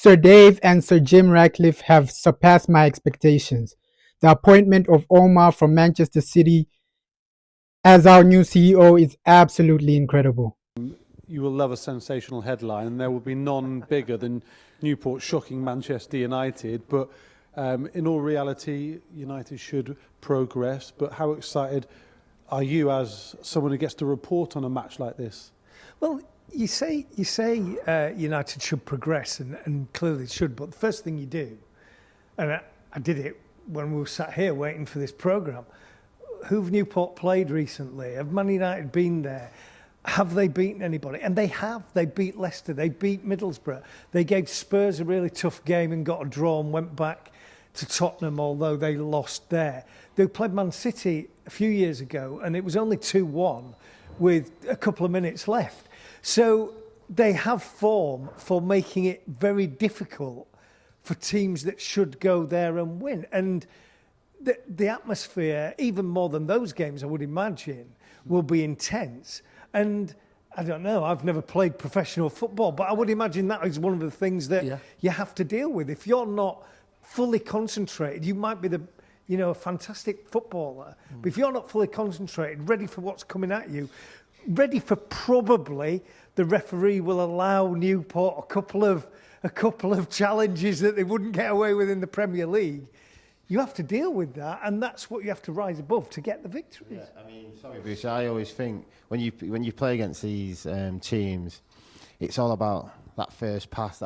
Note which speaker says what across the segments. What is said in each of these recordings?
Speaker 1: Sir Dave and Sir Jim Ratcliffe have surpassed my expectations. The appointment of Omar from Manchester City as our new CEO is absolutely incredible.
Speaker 2: You will love a sensational headline, and there will be none bigger than Newport shocking Manchester United. But in all reality, United should progress. But how excited are you as someone who gets to report on a match like this?
Speaker 3: Well, you say United should progress, and clearly it should. But the first thing you do, and I did it when we were sat here waiting for this programme, who've Newport played recently? Have Man United been there? Have they beaten anybody? And they have. They beat Leicester. They beat Middlesbrough. They gave Spurs a really tough game and got a draw and went back to Tottenham, although they lost there. They played Man City a few years ago, and it was only 2-1 with a couple of minutes left. So they have form for making it very difficult for teams that should go there and win. And the atmosphere, even more than those games, I would imagine, will be intense. And I don't know, I've never played professional football, but I would imagine that is one of the things that you have to deal with. If you're not fully concentrated, you might be a fantastic footballer, but if you're not fully concentrated, ready for what's coming at you, ready for probably the referee will allow Newport a couple of challenges that they wouldn't get away with in the Premier League. You have to deal with that, and that's what you have to rise above to get the victories.
Speaker 4: Yeah, I mean, sorry, Bruce, I always think when you play against these teams, it's all about that first pass,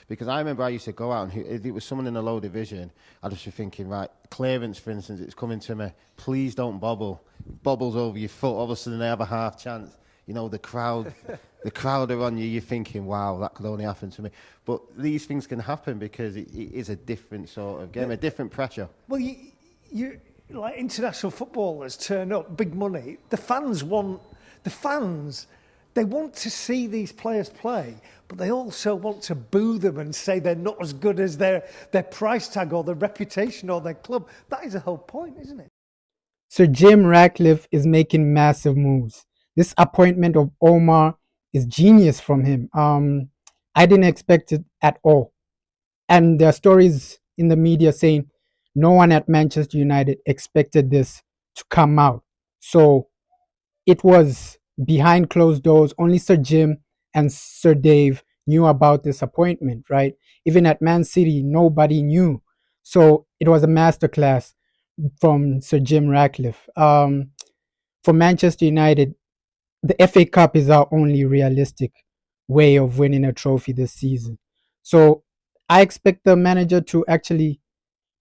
Speaker 4: because I remember I used to go out and if it was someone in a low division, I'd just be thinking, right, clearance, for instance, it's coming to me, please don't bobble. Bobbles over your foot, all of a sudden they have a half chance. You know, the crowd are on you, you're thinking, wow, that could only happen to me. But these things can happen because it is a different sort of game, a different pressure.
Speaker 3: Well, you like international footballers turn up, big money. The fans, they want to see these players play, but they also want to boo them and say they're not as good as their price tag or their reputation or their club. That is the whole point, isn't it?
Speaker 1: Sir Jim Ratcliffe is making massive moves. This appointment of Omar is genius from him. I didn't expect it at all. And there are stories in the media saying no one at Manchester United expected this to come out. So it was behind closed doors. Only Sir Jim and Sir Dave knew about this appointment, right? Even at Man City, nobody knew. So it was a masterclass from Sir Jim Ratcliffe. For Manchester United, the FA Cup is our only realistic way of winning a trophy this season. So I expect the manager to actually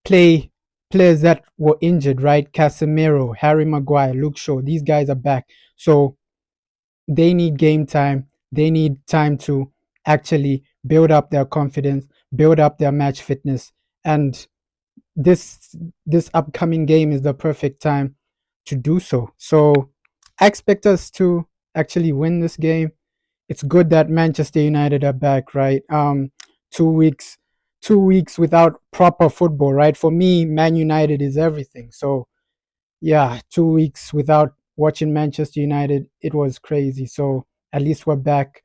Speaker 1: play players that were injured, right? Casemiro, Harry Maguire, Luke Shaw, these guys are back. So they need game time. They need time to actually build up their confidence, build up their match fitness. And this upcoming game is the perfect time to do so. So I expect us to actually win this game. It's good that Manchester United are back, right? 2 weeks without proper football, right? For me, Man United is everything. So yeah, 2 weeks without watching Manchester United, it was crazy. So at least we're back